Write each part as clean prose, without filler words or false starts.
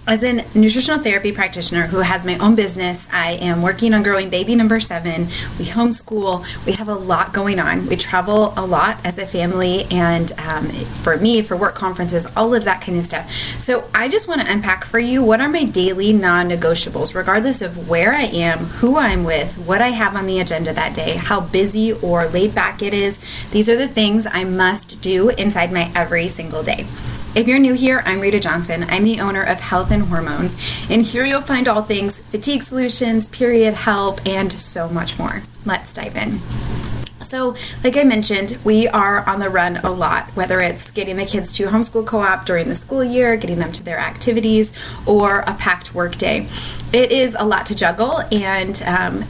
As a nutritional therapy practitioner who has my own business, I am working on growing baby number 7. We homeschool. We have a lot going on. We travel a lot as a family, and for me, for work conferences, all of that kind of stuff. So I just want to unpack for you what are my daily non-negotiables, regardless of where I am, who I'm with, what I have on the agenda that day, how busy or laid back it is. These are the things I must do inside my every single day. If you're new here, I'm Rita Johnson. I'm the owner of Health and Hormones, and here you'll find all things fatigue solutions, period help, and so much more. Let's dive in. So, like I mentioned, we are on the run a lot, whether it's getting the kids to homeschool co-op during the school year, getting them to their activities, or a packed work day. It is a lot to juggle, and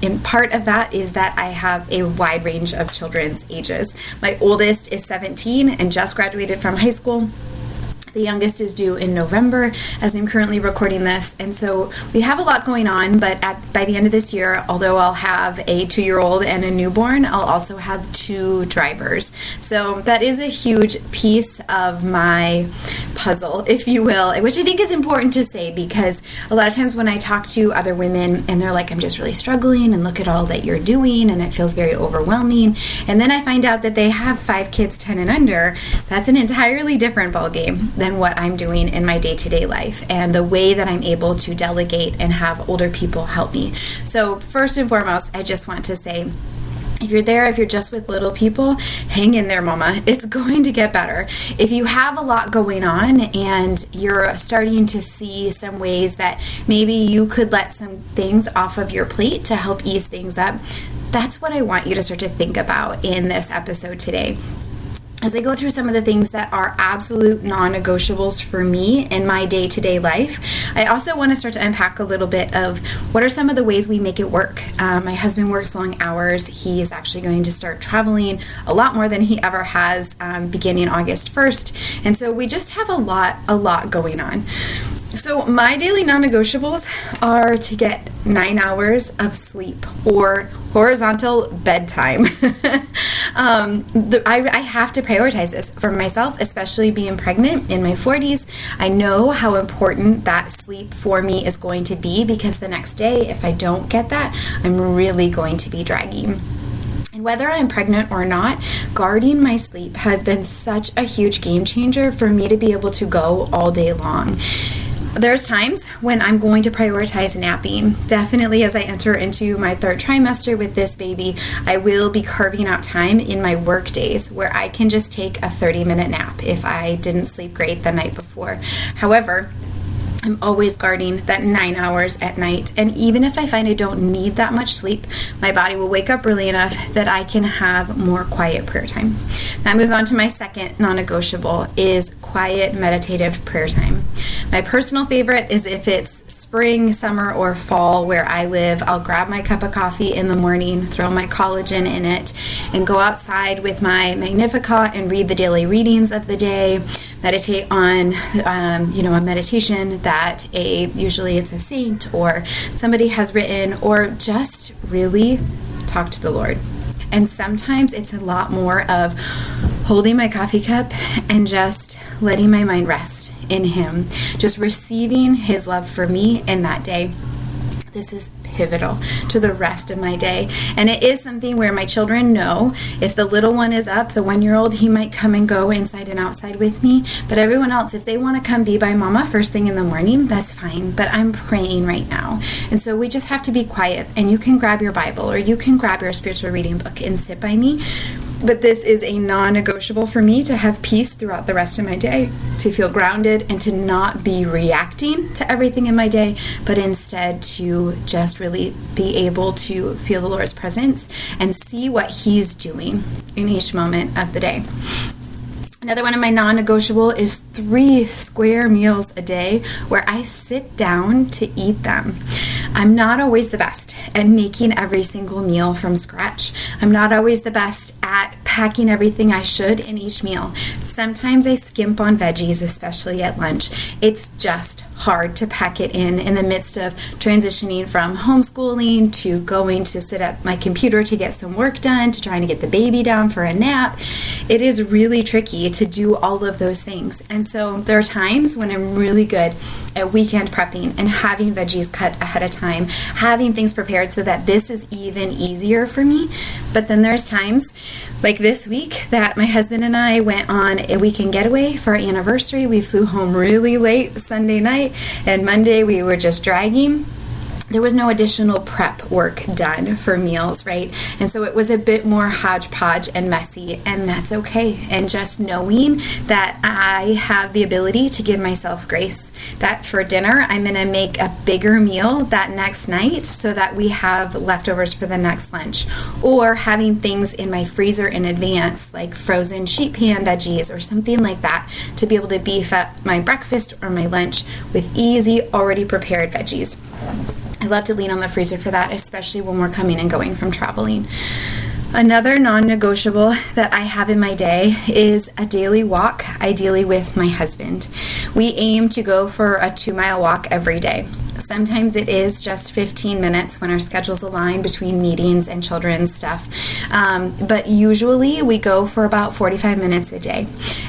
in part of that is that I have a wide range of children's ages. My oldest is 17 and just graduated from high school. The youngest is due in November as I'm currently recording this. And so we have a lot going on, but by the end of this year, although I'll have a 2-year-old and a newborn, I'll also have 2 drivers. So that is a huge piece of my puzzle, if you will, which I think is important to say, because a lot of times when I talk to other women and they're like, I'm just really struggling and look at all that you're doing and it feels very overwhelming. And then I find out that they have 5 kids 10 and under. That's an entirely different ballgame than what I'm doing in my day-to-day life and the way that I'm able to delegate and have older people help me. So first and foremost, I just want to say, if you're just with little people, hang in there, mama. It's going to get better. If you have a lot going on and you're starting to see some ways that maybe you could let some things off of your plate to help ease things up, that's what I want you to start to think about in this episode today. As I go through some of the things that are absolute non-negotiables for me in my day-to-day life, I also want to start to unpack a little bit of what are some of the ways we make it work. My husband works long hours. He is actually going to start traveling a lot more than he ever has beginning August 1st. And so we just have a lot going on. So my daily non-negotiables are to get 9 hours of sleep or horizontal bedtime. I have to prioritize this for myself, especially being pregnant in my 40s. I know how important that sleep for me is going to be, because the next day, if I don't get that, I'm really going to be dragging. And whether I'm pregnant or not, guarding my sleep has been such a huge game changer for me to be able to go all day long. There's times when I'm going to prioritize napping. Definitely as I enter into my 3rd trimester with this baby, I will be carving out time in my work days where I can just take a 30-minute nap if I didn't sleep great the night before. However, I'm always guarding that 9 hours at night. And even if I find I don't need that much sleep, my body will wake up early enough that I can have more quiet prayer time. That moves on to my second non-negotiable, is quiet meditative prayer time. My personal favorite is if it's spring, summer, or fall where I live. I'll grab my cup of coffee in the morning, throw my collagen in it, and go outside with my Magnificat and read the daily readings of the day. Meditate on, a meditation that usually it's a saint or somebody has written, or just really talk to the Lord. And sometimes it's a lot more of holding my coffee cup and just letting my mind rest in Him, just receiving His love for me in that day. This is pivotal to the rest of my day. And it is something where my children know if the little one is up, the 1-year-old, he might come and go inside and outside with me. But everyone else, if they want to come be by mama first thing in the morning, that's fine. But I'm praying right now. And so we just have to be quiet. And you can grab your Bible or you can grab your spiritual reading book and sit by me. But this is a non-negotiable for me to have peace throughout the rest of my day, to feel grounded and to not be reacting to everything in my day, but instead to just really be able to feel the Lord's presence and see what He's doing in each moment of the day. Another one of my non-negotiable is 3 square meals a day where I sit down to eat them. I'm not always the best at making every single meal from scratch. I'm not always the best at packing everything I should in each meal. Sometimes I skimp on veggies, especially at lunch. It's just hard to pack it in the midst of transitioning from homeschooling to going to sit at my computer to get some work done, to trying to get the baby down for a nap. It is really tricky to do all of those things. And so there are times when I'm really good at weekend prepping and having veggies cut ahead of time, having things prepared so that this is even easier for me. But then there's times like this week that my husband and I went on a weekend getaway for our anniversary. We flew home really late Sunday night, and Monday we were just dragging. There was no additional prep work done for meals, right? And so it was a bit more hodgepodge and messy, and that's okay. And just knowing that I have the ability to give myself grace, that for dinner, I'm going to make a bigger meal that next night so that we have leftovers for the next lunch, or having things in my freezer in advance, like frozen sheet pan veggies or something like that, to be able to beef up my breakfast or my lunch with easy, already prepared veggies. I love to lean on the freezer for that, especially when we're coming and going from traveling. Another non-negotiable that I have in my day is a daily walk, ideally with my husband. We aim to go for a 2-mile walk every day. Sometimes it is just 15 minutes when our schedules align between meetings and children's stuff. But usually we go for about 45 minutes a day.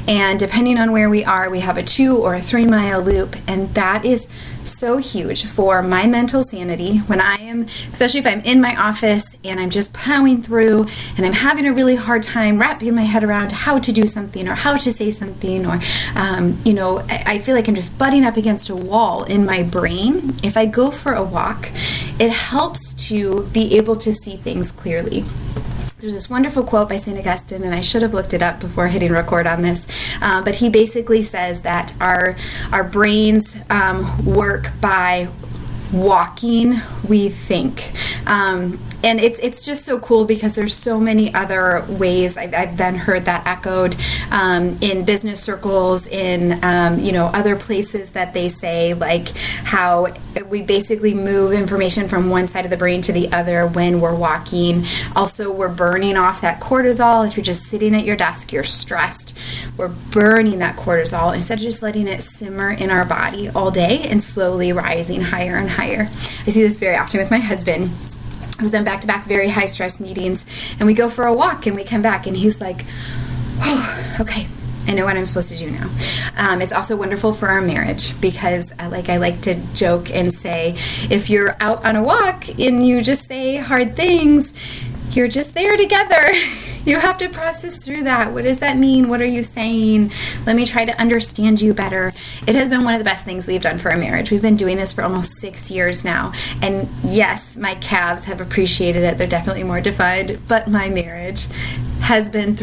And depending on where we are, we have a 2 or a 3-mile loop. And that is so huge for my mental sanity when I am, especially if I'm in my office and I'm just plowing through and I'm having a really hard time wrapping my head around how to do something or how to say something, or, I feel like I'm just butting up against a wall in my brain. If I go for a walk, it helps to be able to see things clearly. There's this wonderful quote by St. Augustine, and I should have looked it up before hitting record on this, but he basically says that our brains work by walking, we think. And it's just so cool because there's so many other ways. I've then heard that echoed in business circles, in other places that they say, like how we basically move information from one side of the brain to the other when we're walking. Also, we're burning off that cortisol. If you're just sitting at your desk, you're stressed. We're burning that cortisol instead of just letting it simmer in our body all day and slowly rising higher and higher. I see this very often with my husband, who's done back-to-back very high-stress meetings, and we go for a walk, and we come back, and he's like, oh, okay, I know what I'm supposed to do now. It's also wonderful for our marriage because, I like to joke and say, if you're out on a walk and you just say hard things, you're just there together. You have to process through that. What does that mean? What are you saying? Let me try to understand you better. It has been one of the best things we've done for our marriage. We've been doing this for almost 6 years now. And yes, my calves have appreciated it. They're definitely more defined. But my marriage has been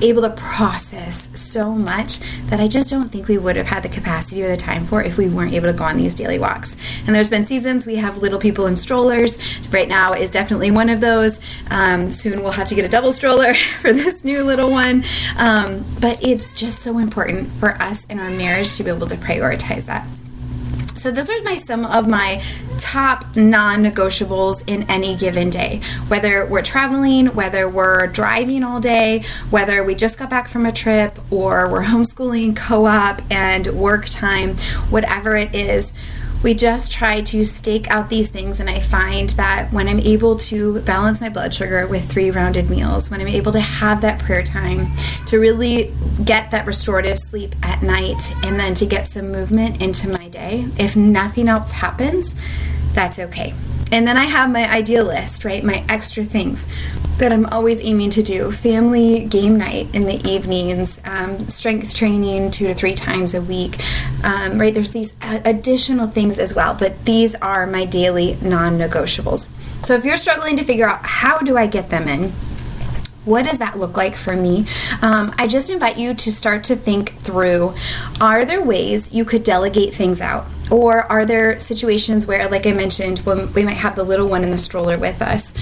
able to process so much that I just don't think we would have had the capacity or the time for if we weren't able to go on these daily walks. And there's been seasons we have little people in strollers. Right now is definitely one of those. Soon we'll have to get a double stroller for this new little one. But it's just so important for us in our marriage to be able to prioritize that. So those are some of my top non-negotiables in any given day. Whether we're traveling, whether we're driving all day, whether we just got back from a trip, or we're homeschooling, co-op, and work time, whatever it is, we just try to stake out these things, and I find that when I'm able to balance my blood sugar with 3 rounded meals, when I'm able to have that prayer time, to really get that restorative sleep at night, and then to get some movement into my day, if nothing else happens, that's okay. And then I have my ideal list, right? My extra things that I'm always aiming to do. Family game night in the evenings, strength training 2 to 3 times a week, right? There's these additional things as well, but these are my daily non-negotiables. So if you're struggling to figure out how do I get them in, what does that look like for me? I just invite you to start to think through, are there ways you could delegate things out? Or are there situations where, like I mentioned, when we might have the little one in the stroller with us?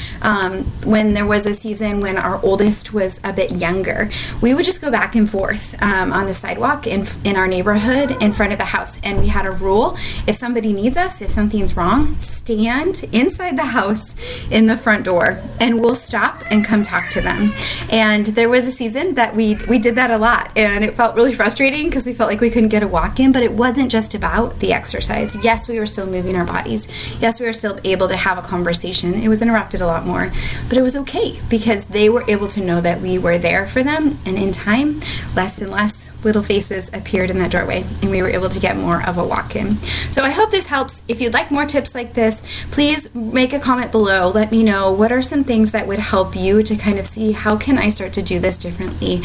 When there was a season when our oldest was a bit younger, we would just go back and forth on the sidewalk in our neighborhood in front of the house. And we had a rule: if somebody needs us, if something's wrong, stand inside the house in the front door and we'll stop and come talk to them. And there was a season that we did that a lot, and it felt really frustrating because we felt like we couldn't get a walk in, but it wasn't just about the exercise. Yes, we were still moving our bodies. Yes, we were still able to have a conversation. It was interrupted a lot more, but it was okay because they were able to know that we were there for them, and in time, less and less little faces appeared in that doorway, and we were able to get more of a walk-in. So I hope this helps. If you'd like more tips like this, please make a comment below. Let me know what are some things that would help you to kind of see how can I start to do this differently,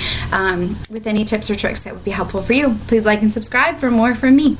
with any tips or tricks that would be helpful for you. Please like and subscribe for more from me.